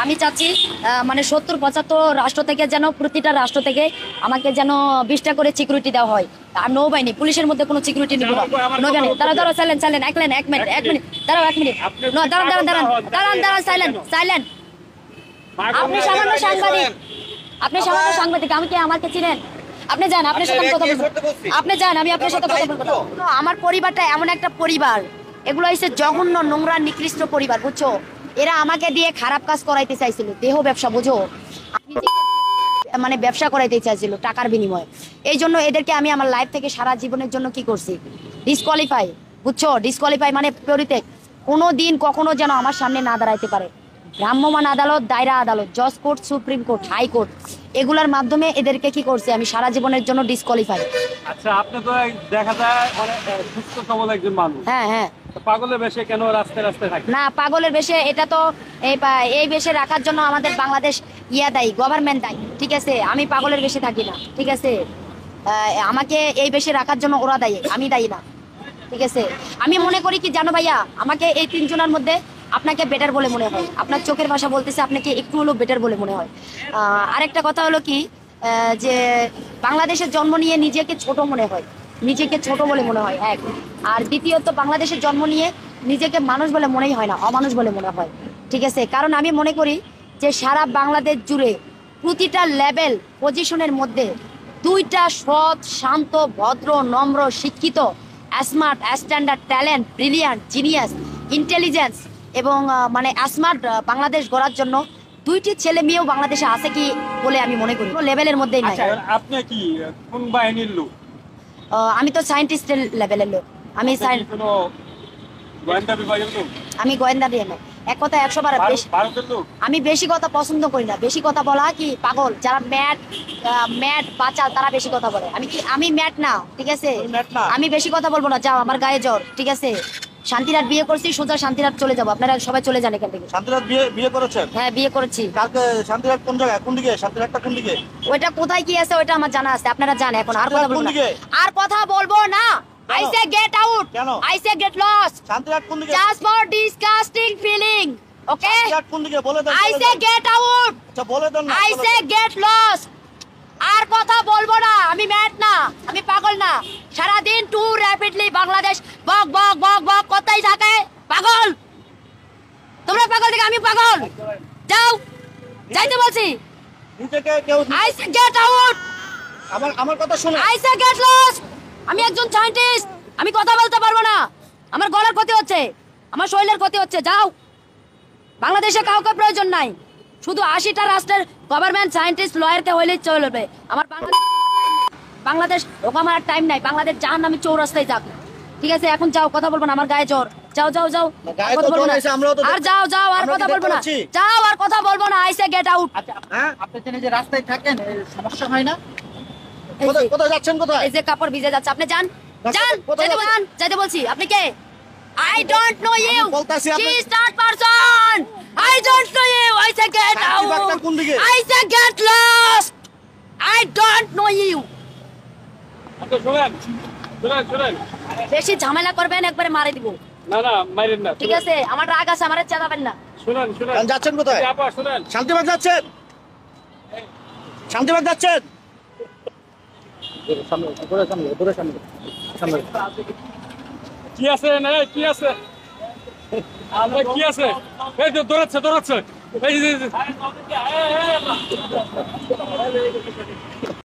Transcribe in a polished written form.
আমি চাচ্ছি মানে 70-75 রাষ্ট্র থেকে যেন প্রতিটা রাষ্ট্র থেকে আমাকে যেন 20টা করে সিকিউরিটি দেওয়া হয়। আর নৌবাহিনী পুলিশের মধ্যে কোনো সিকিউরিটি নেই। নৌবাহিনী দাঁড়াও সাইলেন্ট এক মিনিট দাঁড়াও 1 মিনিট দাঁড়ান সাইলেন্ট। আপনি সামান্য সাংবাদিক আমি কি আমাকে চিনেন? আপনি যান, আপনার সাথে কথা বলবো। আপনি যান, আমি আপনার সাথে কথা বলবো। আমার পরিবারটা এমন একটা পরিবার, এগুলো হচ্ছে জঘন্য নোংরা নিকৃষ্ট পরিবার, বুঝছো? এরা আমাকে দিয়ে খারাপ কাজ করাইতে চাইছিল, দেহ ব্যবসা, বুঝো? মানে ব্যবসা করাইতে চাইছিল টাকার বিনিময়ে। এই জন্য এদেরকে আমি আমার লাইফ থেকে সারা জীবনের জন্য কি করছি, ডিসকোয়ালিফাই, বুঝছো? ডিসকোয়ালিফাই মানে পরিত্যাগ। কোনো দিন কখনো যেন আমার সামনে না দাঁড়াইতে পারে। ভ্রাম্যমাণ আদালত, দায়রা আদালত, জজ কোর্ট, সুপ্রিম কোর্ট, হাইকোর্ট, এগুলোর মাধ্যমে এদেরকে কি করছে আমি সারা জীবনের জন্য ডিসকোয়ালিফাই। আচ্ছা, আপনি তো দেখা যায় মানে সুস্থ সবল একজন মানুষ। হ্যাঁ, পাগলের বেশে কেন রাস্তায় থাকে? না, পাগলের বেশে এটা তো এই বেশে রাখার জন্য আমাদের বাংলাদেশ দায়ী, গভর্নমেন্ট দায়ী, ঠিক আছে? আমি পাগলের বেশে থাকি না, ঠিক আছে? আমাকে এই বেশে রাখার জন্য ওরা দায়ী, আমি দায়ী না, ঠিক আছে? আমি মনে করি কি জানো ভাইয়া, আমাকে এই 3 জনের মধ্যে আপনাকে বেটার বলে মনে হয়। আপনার চোখের ভাষা বলতেছে আপনাকে একটু হলেও বেটার বলে মনে হয়। আরেকটা কথা হলো কি, যে বাংলাদেশের জন্ম নিয়ে নিজেকে ছোট মনে হয়, নিজেকে ছোট বলে মনে হয় এক। আর দ্বিতীয়ত বাংলাদেশের জন্ম নিয়ে নিজেকে মানুষ বলে মনেই হয় না, অমানুষ বলে মনে হয়, ঠিক আছে? কারণ আমি মনে করি যে সারা বাংলাদেশ জুড়ে প্রতিটা লেভেল পজিশনের মধ্যে 2টা সৎ, শান্ত, ভদ্র, নম্র, শিক্ষিত, smart, standard, talent, brilliant, genius, intelligence এবং মানে স্মার্ট বাংলাদেশ গড়ার জন্য 2টি ছেলে মেয়েও বাংলাদেশে আছে কি বলে আমি মনে করি। লেভেলের মধ্যেই নাই। আপনি কি কোন বাহিনীর লোক? আমি তো সায়েন্টিস্টের লেভেলের লোক। আমি গোয়েন্দা বিভাগের লোক? আমি গোয়েন্দা দিয়ে না। এক কথা 100 বার ভারতের লোক। আমি বেশি কথা পছন্দ করি না। বেশি কথা বলা কি পাগল, যারা ম্যাট বাচাল তারা বেশি কথা বলে। আমি ম্যাট না, ঠিক আছে? আমি বেশি কথা বলবো না, যাও, আমার গায়ে জ্বর, ঠিক আছে? শান্তিরাত বিয়ে করছি, সোজা শান্তিরাত চলে যাবো। আপনারা সবাই চলে যান এখান থেকে। শান্তিরাত বিয়ে করেছেন? হ্যাঁ, বিয়ে করেছি। কালকে শান্তিরাত কোন জায়গায়, কোন দিকে? শান্তিরাতটা কোন দিকে? ওইটা কোথায় কি আছে ওইটা আমার জানা আছে, আপনারা জানেন। এখন আর কথা বলবো না, আর কথা বলবো না। I say get out. I say get lost. শান্তিরাত কোন দিকে? Just for disgusting feeling. Okay? শান্তিরাত কোন দিকে বলে দেন। I say get out. আচ্ছা বলে দেন না। I say get lost. আর কথা বলবো না। আমি ম্যাট না, আমি পাগল না। সারা দিন টু র‍্যাপিডলি বাংলাদেশ বক বক বক বক করতেই থাকে। পাগল, তোমরা পাগল থেকে আমি পাগল। যাও, যাইতে বলছি। নিজেকে কেউ I say get out. আমার কথা শুনুন। I say get lost. আমি একজন সায়েন্টিস্ট, আমি কথা বলতে পারবো না। আমার গলার ক্ষতি হচ্ছে, আমার শরীরের ক্ষতি হচ্ছে। যাও, বাংলাদেশে কাউকে প্রয়োজন নাই, শুধু 80টা রাষ্ট্রের গভর্নমেন্ট, সায়েন্টিস্ট, লয়ারকে হইলেই চলবে। আমার বাংলাদেশ ঢোকা মারার টাইম নাই। বাংলাদেশ জাহান্নামী চৌরাস্তায় যাক, ঠিক আছে? এখন যাও, কথা বলবো না, আমার গায়ে জ্বর। যাও, কথা বলবো না। আর যাও, আর কথা বলবো না। যাও, আর কথা বলবো না। I say get out. আপনি যে রাস্তায় থাকেন সমস্যা হয় না? কোথায় যাচ্ছেন? কোথায়? এই যে কাপড় ভিজে যাচ্ছে, আপনি যান, যাইতে বলছি। আপনি কে? I don't know you. She is not person. I don't know you. I say get out. I say get lost. I don't know you. আচ্ছা শুনেন। বেশি ঝামেলা করবেন একবারে মারে দিব। না মাইরেন না, ঠিক আছে? আমার রাগ আছে, আমারে চেতাবেন না। শুনেন। যাচ্ছেন কোথায়? আপা শুনেন। শান্তিবাগ যাচ্ছেন? শান্তিবাগ যাচ্ছেন? সামনে কি আছে না কি আছে? আমরা কি আছে? এই যে দৌড়াচ্ছে। এই যে